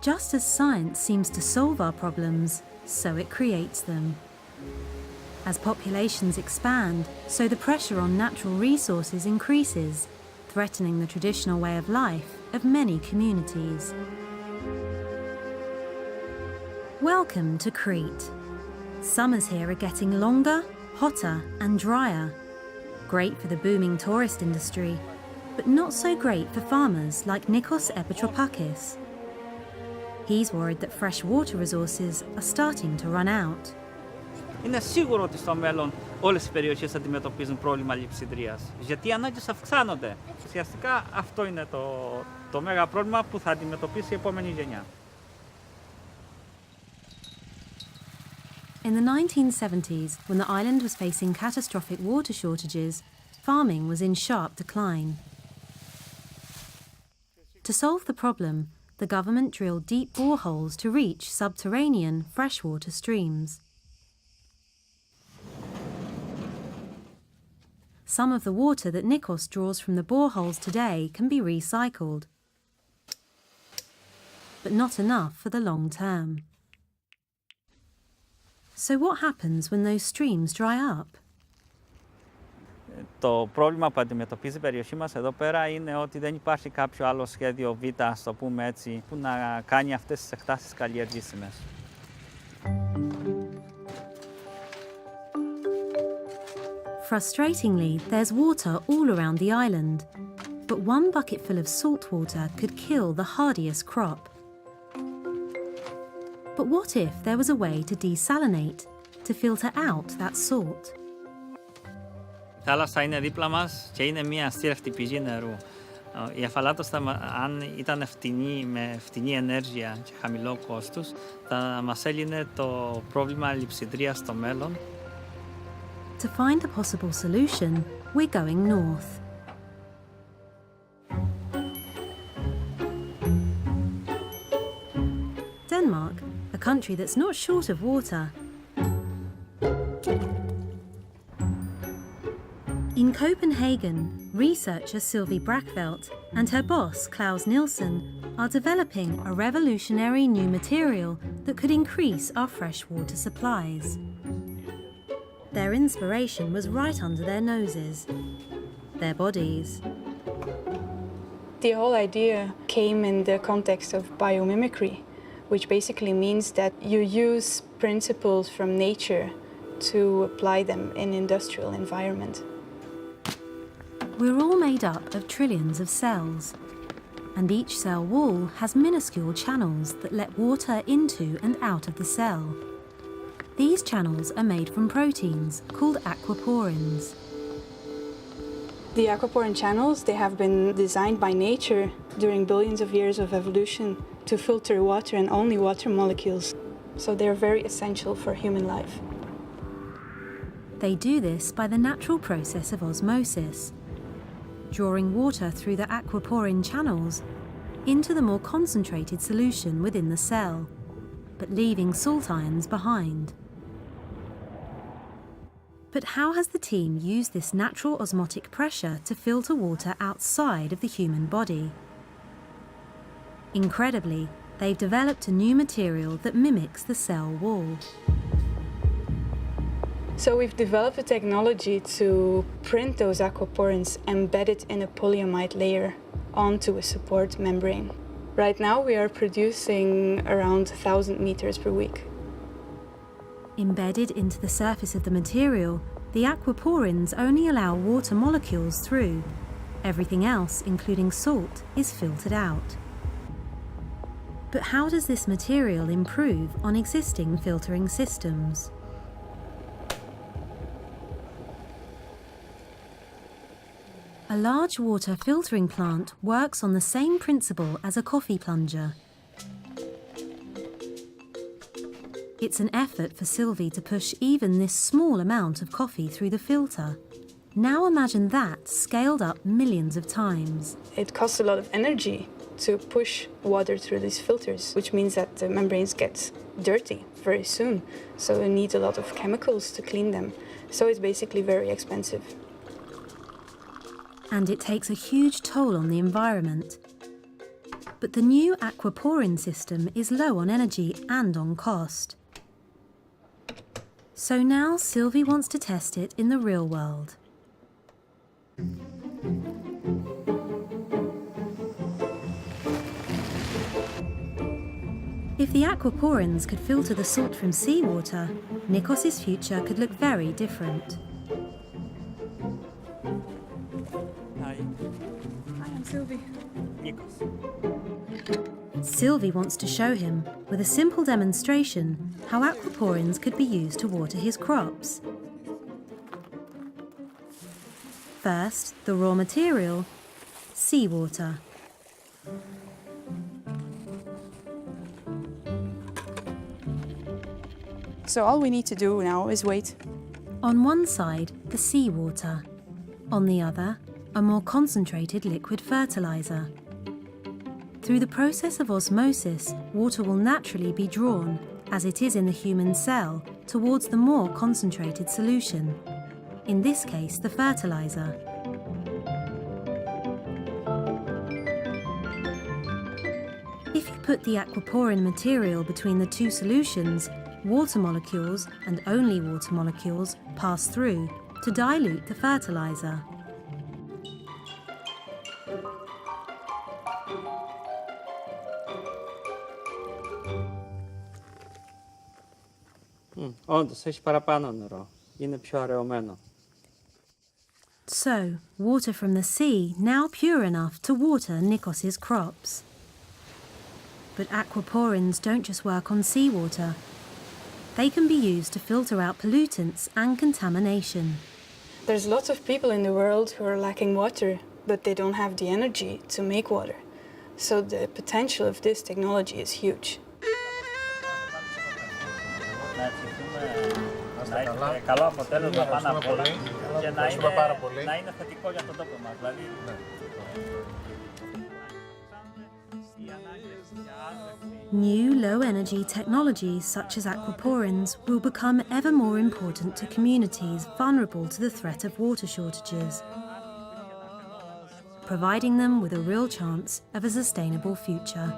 Just as science seems to solve our problems, so it creates them. As populations expand, so the pressure on natural resources increases, threatening the traditional way of life of many communities. Welcome to Crete. Summers here are getting longer, hotter and drier. Great for the booming tourist industry, but not so great for farmers like Nikos Epitropakis. He's worried that fresh water resources are starting to run out. Είναι σίγουρο ότι στο μέλλον όλες οι περιοχές αντιμετωπίζουν πρόβλημα λειψιδρίας, γιατί οι ανάγκες αυξάνονται. Ουσιαστικά αυτό είναι το μέγα πρόβλημα που θα αντιμετωπίσει η επόμενη γενιά. In the 1970s, when the island was facing catastrophic water shortages, farming was in sharp decline. To solve the problem, the government drilled deep boreholes to reach subterranean freshwater streams. Some of the water that Nikos draws from the boreholes today can be recycled, but not enough for the long term. So what happens when those streams dry up? Το πρόβλημα που αντιμετωπίζει η περιοχή μας εδώ πέρα είναι ότι δεν υπάρχει κάποιο άλλο σχέδιο Β, ας το πούμε έτσι, που να κάνει αυτές τις εκτάσεις καλλιεργήσιμες. Frustratingly, there's water all around the island, but one bucketful of salt water could kill the hardiest crop. But what if there was a way to desalinate, to filter out that salt? Η θάλασσα είναι δίπλα μας και είναι μια αστήρευτη πηγή νερού. Η αφαλάτωση, αν ήταν φτηνή, με φτηνή ενέργεια και χαμηλό κόστος, θα μας έλυνε το πρόβλημα λειψιδρίας στο μέλλον. To find a possible solution, we're going north. Denmark, a country that's not short of water. In Copenhagen, researcher Sylvie Brackvelt and her boss Claus Nielsen are developing a revolutionary new material that could increase our freshwater supplies. Their inspiration was right under their noses, their bodies. The whole idea came in the context of biomimicry, which basically means that you use principles from nature to apply them in industrial environment. We're all made up of trillions of cells, and each cell wall has minuscule channels that let water into and out of the cell. These channels are made from proteins called aquaporins. The aquaporin channels, they have been designed by nature during billions of years of evolution to filter water and only water molecules. So they're very essential for human life. They do this by the natural process of osmosis, drawing water through the aquaporin channels into the more concentrated solution within the cell, but leaving salt ions behind. But how has the team used this natural osmotic pressure to filter water outside of the human body? Incredibly, they've developed a new material that mimics the cell wall. So we've developed a technology to print those aquaporins embedded in a polyamide layer onto a support membrane. Right now we are producing around 1,000 meters per week. Embedded into the surface of the material, the aquaporins only allow water molecules through. Everything else, including salt, is filtered out. But how does this material improve on existing filtering systems? A large water filtering plant works on the same principle as a coffee plunger. It's an effort for Sylvie to push even this small amount of coffee through the filter. Now imagine that scaled up millions of times. It costs a lot of energy to push water through these filters, which means that the membranes get dirty very soon. So you need a lot of chemicals to clean them. So it's basically very expensive. And it takes a huge toll on the environment. But the new aquaporin system is low on energy and on cost. So now Sylvie wants to test it in the real world. If the aquaporins could filter the salt from seawater, Nikos's future could look very different. Hi, I'm Sylvie. Nikos. Sylvie wants to show him, with a simple demonstration, how aquaporins could be used to water his crops. First, the raw material, seawater. So all we need to do now is wait. On one side, the seawater. On the other, a more concentrated liquid fertilizer. Through the process of osmosis, water will naturally be drawn, as it is in the human cell, towards the more concentrated solution. In this case, the fertilizer. If you put the aquaporin material between the two solutions, water molecules, and only water molecules, pass through to dilute the fertilizer. Όντως, έχει παραπάνω νερό. Είναι πιο αραιωμένο. So, water from the sea now pure enough to water Nikos's crops. But aquaporins don't just work on seawater. They can be used to filter out pollutants and contamination. There's lots of people in the world who are lacking water, but they don't have the energy to make water. So the potential of this technology is huge. Να έχει καλό αποτέλεσμα πάνω απ' όλα και να είναι θετικό για τον τόπο μας. Δηλαδή, New low-energy technologies such as aquaporins will become ever more important to communities vulnerable to the threat of water shortages, providing them with a real chance of a sustainable future.